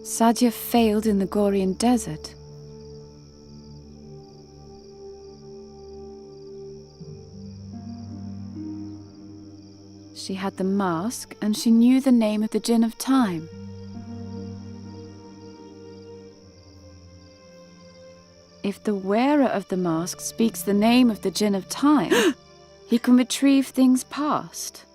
Sadia failed in the Gorian desert. She had the mask, and she knew the name of the Djinn of Time. If the wearer of the mask speaks the name of the Djinn of Time, he can retrieve things past.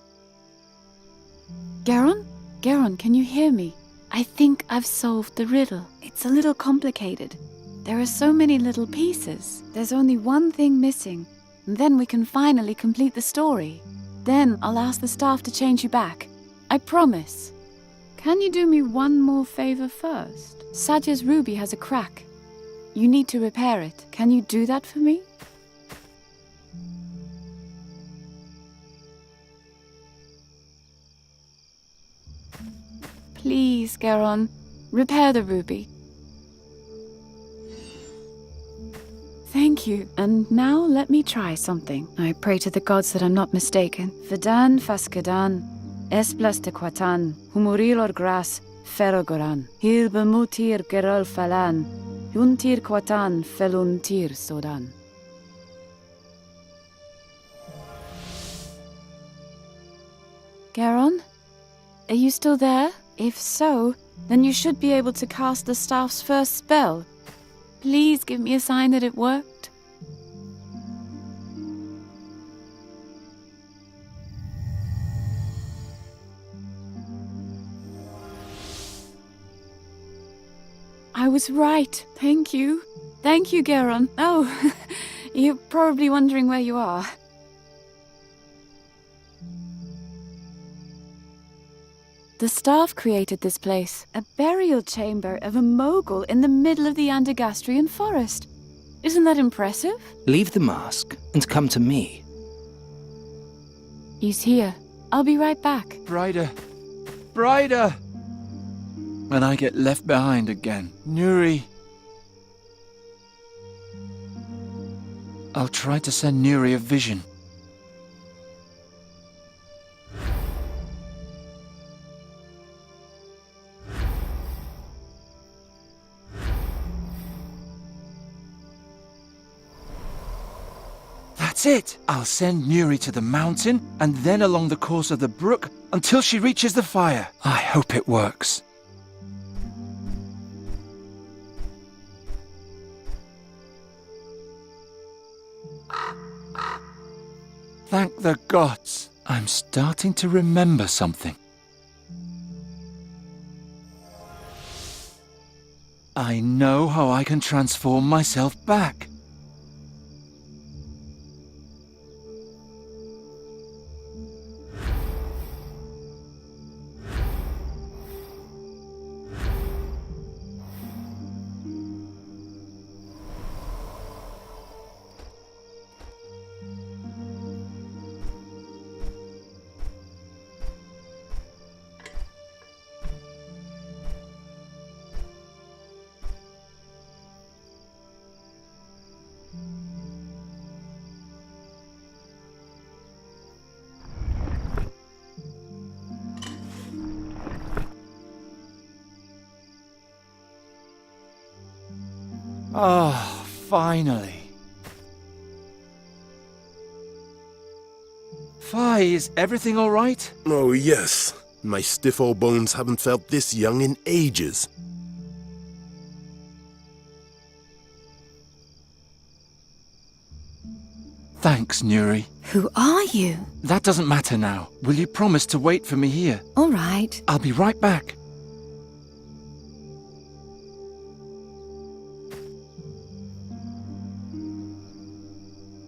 Garon? Garon, can you hear me? I think I've solved the riddle. It's a little complicated. There are so many little pieces. There's only one thing missing, and then we can finally complete the story. Then I'll ask the staff to change you back. I promise. Can you do me one more favor first? Sadia's ruby has a crack. You need to repair it. Can you do that for me? Please, Garon, repair the ruby. Thank you. And now let me try something. I pray to the gods that I'm not mistaken. Fadan faskadan, esplas te quatan, humurilor gras, ferogoran, hilbemutir gerol falan, yuntir quatan feluntir sodan. Garon? Are you still there? If so, then you should be able to cast the staff's first spell. Please give me a sign that it worked. I was right. Thank you. Thank you, Garon. Oh, you're probably wondering where you are. The staff created this place, a burial chamber of a mogul in the middle of the Andergastrian forest. Isn't that impressive? Leave the mask and come to me. He's here. I'll be right back. Brighter. Brighter! When I get left behind again. Nuri. I'll try to send Nuri a vision. That's it! I'll send Nuri to the mountain, and then along the course of the brook, until she reaches the fire. I hope it works. Thank the gods! I'm starting to remember something. I know how I can transform myself back. Oh, finally. Fi, is everything all right? Oh, yes. My stiff old bones haven't felt this young in ages. Thanks, Nuri. Who are you? That doesn't matter now. Will you promise to wait for me here? All right. I'll be right back.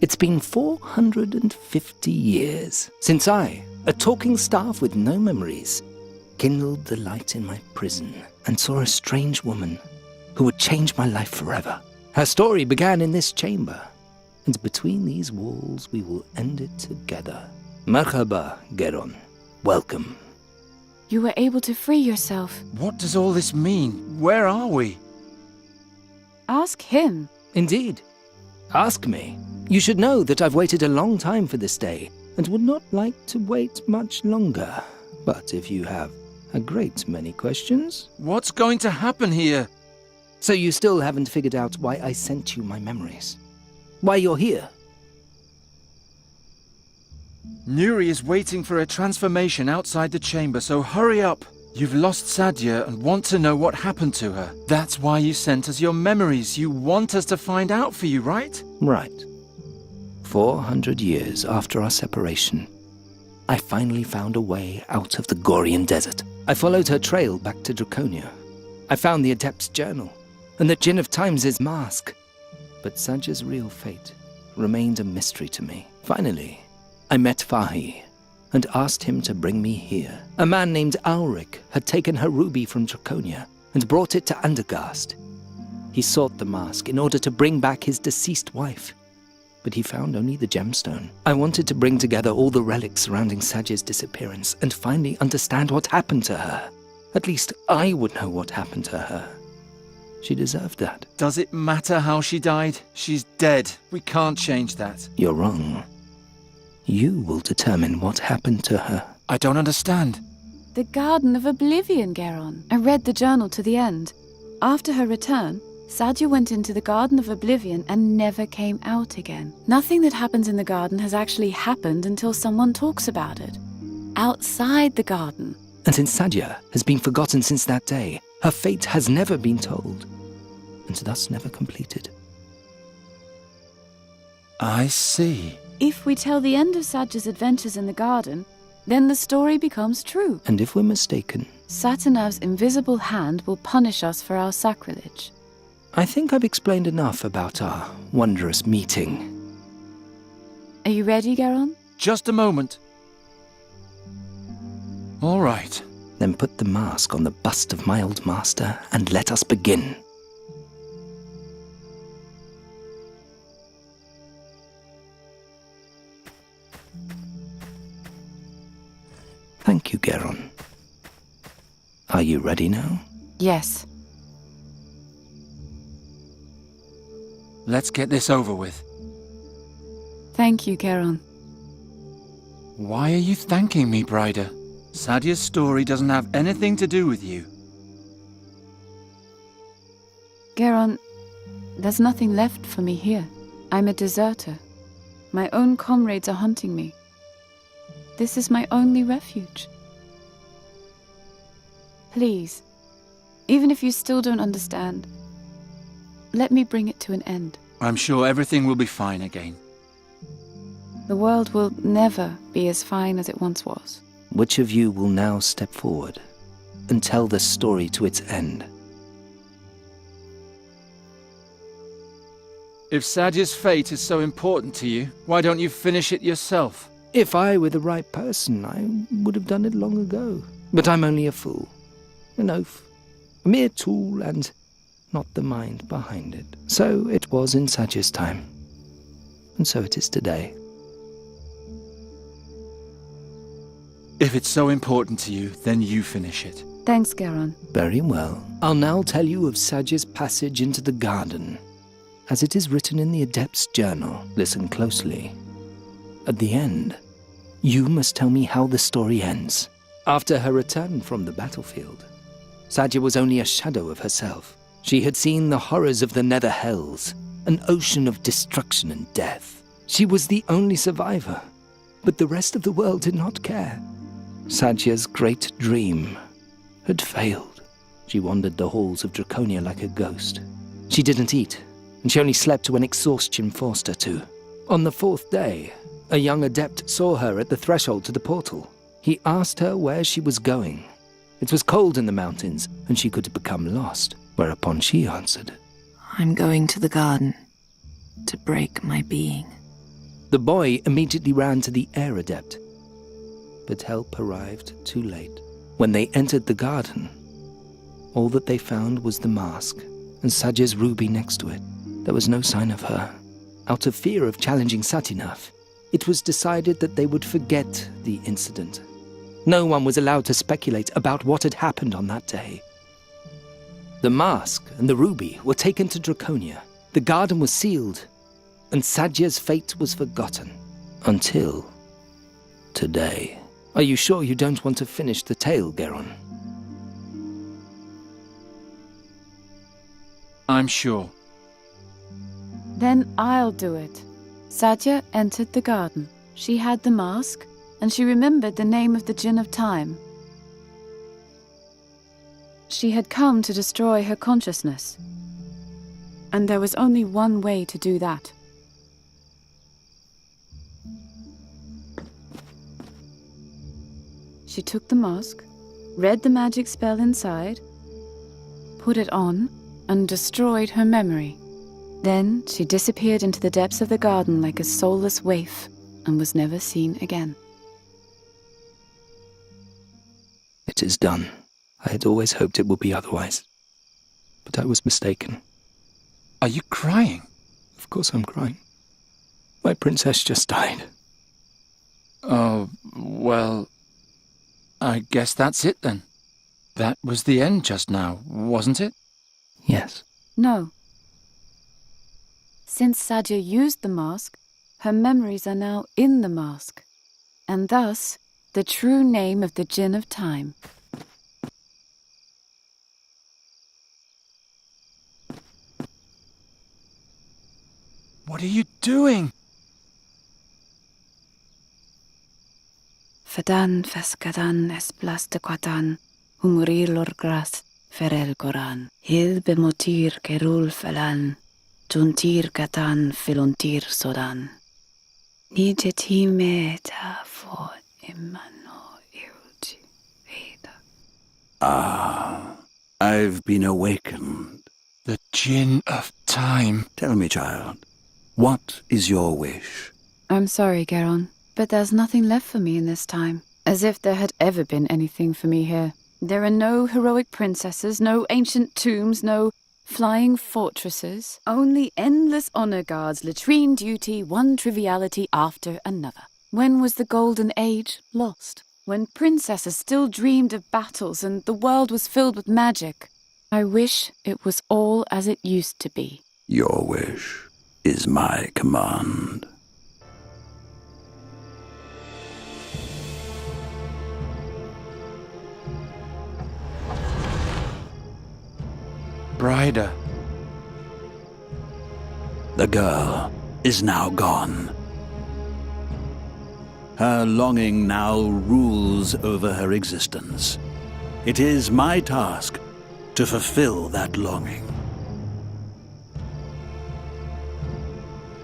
It's been 450 years since I, a talking staff with no memories, kindled the light in my prison and saw a strange woman who would change my life forever. Her story began in this chamber, and between these walls we will end it together. Merhaba, Garon. Welcome. You were able to free yourself. What does all this mean? Where are we? Ask him. Indeed. Ask me. You should know that I've waited a long time for this day, and would not like to wait much longer. But if you have A great many questions. What's going to happen here? So you still haven't figured out why I sent you my memories? Why you're here? Nuri is waiting for a transformation outside the chamber, so hurry up. You've lost Sadia and want to know what happened to her. That's why you sent us your memories. You want us to find out for you, right? Right. 400 years after our separation, I finally found a way out of the Gorian desert. I followed her trail back to Draconia. I found the Adept's journal and the Djinn of Times' mask. But Sadia's real fate remained a mystery to me. Finally, I met Fahi and asked him to bring me here. A man named Ulrich had taken her ruby from Draconia and brought it to Andergast. He sought the mask in order to bring back his deceased wife, but he found only the gemstone. I wanted to bring together all the relics surrounding Sadia's disappearance and finally understand what happened to her. At least I would know what happened to her. She deserved that. Does it matter how she died? She's dead. We can't change that. You're wrong. You will determine what happened to her. I don't understand. The Garden of Oblivion, Geron. I read the journal to the end. After her return, Sadia went into the Garden of Oblivion and never came out again. Nothing that happens in the garden has actually happened until someone talks about it. Outside the garden. And since Sadia has been forgotten since that day, her fate has never been told, and thus never completed. I see. If we tell the end of Sadia's adventures in the garden, then the story becomes true. And if we're mistaken, Satanav's invisible hand will punish us for our sacrilege. I think I've explained enough about our wondrous meeting. Are you ready, Geron? Just a moment. All right. Then put the mask on the bust of my old master and let us begin. Thank you, Geron. Are you ready now? Yes. Let's get this over with. Thank you, Geron. Why are you thanking me, Brider? Sadia's story doesn't have anything to do with you. Geron, there's nothing left for me here. I'm a deserter. My own comrades are hunting me. This is my only refuge. Please, even if you still don't understand, let me bring it to an end. I'm sure everything will be fine again. The world will never be as fine as it once was. Which of you will now step forward and tell the story to its end? If Sadia's fate is so important to you, why don't you finish it yourself? If I were the right person, I would have done it long ago. But I'm only a fool, an oaf, a mere tool, and not the mind behind it. So it was in Sadia's time, and so it is today. If it's so important to you, then you finish it. Thanks, Geron. Very well. I'll now tell you of Sadia's passage into the garden, as it is written in the Adept's journal. Listen closely. At the end, you must tell me how the story ends. After her return from the battlefield, Sadia was only a shadow of herself. She had seen the horrors of the Nether Hells, an ocean of destruction and death. She was the only survivor, but the rest of the world did not care. Sadia's great dream had failed. She wandered the halls of Draconia like a ghost. She didn't eat, and she only slept when exhaustion forced her to. On the fourth day, a young adept saw her at the threshold to the portal. He asked her where she was going. It was cold in the mountains, and she could have become lost, whereupon she answered, I'm going to the garden to break my being. The boy immediately ran to the air adept, but help arrived too late. When they entered the garden, all that they found was the mask and Sadia's ruby next to it. There was no sign of her. Out of fear of challenging Satinav, it was decided that they would forget the incident. No one was allowed to speculate about what had happened on that day. The mask and the ruby were taken to Draconia. The garden was sealed, and Sadia's fate was forgotten. Until today. Are you sure you don't want to finish the tale, Geron? I'm sure. Then I'll do it. Sadia entered the garden. She had the mask, and she remembered the name of the Djinn of Time. She had come to destroy her consciousness. And there was only one way to do that. She took the mask, read the magic spell inside, put it on, and destroyed her memory. Then she disappeared into the depths of the garden like a soulless waif and was never seen again. It is done. I had always hoped it would be otherwise. But I was mistaken. Are you crying? Of course I'm crying. My princess just died. Oh, well, I guess that's it then. That was the end just now, wasn't it? Yes. No. Since Sadia used the mask, her memories are now in the mask, and thus the true name of the Djinn of Time. What are you doing? Fadan feskadan esplaste quatan, humuril orgras ferel koran, hil bemotir kerul felan, juntir katan filontir sodan. Nijeti meta for imano ilji veda. Ah, I've been awakened. The Djinn of Time. Tell me, child, what is your wish? I'm sorry, Geron, but there's nothing left for me in this time. As if there had ever been anything for me here. There are no heroic princesses, no ancient tombs, no flying fortresses. Only endless honor guards, latrine duty, one triviality after another. When was the golden age lost? When princesses still dreamed of battles and the world was filled with magic. I wish it was all as it used to be. Your wish is my command. Brida. The girl is now gone. Her longing now rules over her existence. It is my task to fulfill that longing.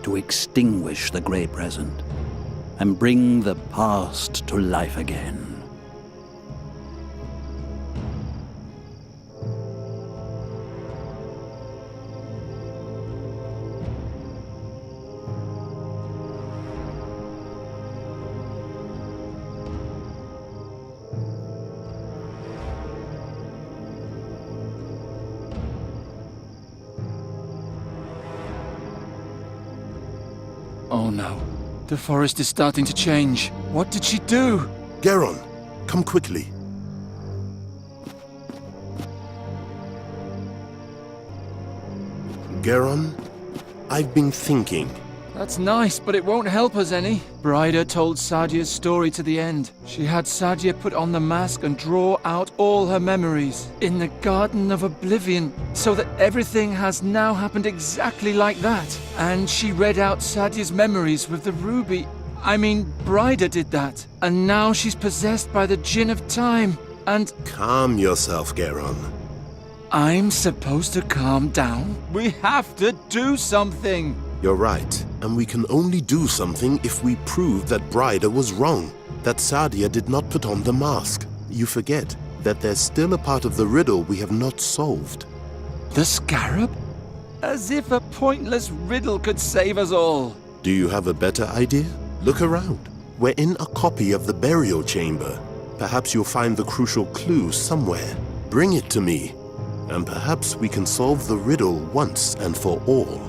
To extinguish the grey present and bring the past to life again. Oh no. The forest is starting to change. What did she do? Geron, come quickly. Geron, I've been thinking. That's nice, but it won't help us any. Brida told Sadia's story to the end. She had Sadia put on the mask and draw out all her memories in the Garden of Oblivion, so that everything has now happened exactly like that. And she read out Sadia's memories with the ruby. I mean, Brida did that. And now she's possessed by the Djinn of Time. And Calm yourself, Geron. I'm supposed to calm down? We have to do something. You're right, and we can only do something if we prove that Brida was wrong, that Sadia did not put on the mask. You forget that there's still a part of the riddle we have not solved. The scarab? As if a pointless riddle could save us all. Do you have a better idea? Look around. We're in a copy of the burial chamber. Perhaps you'll find the crucial clue somewhere. Bring it to me, and perhaps we can solve the riddle once and for all.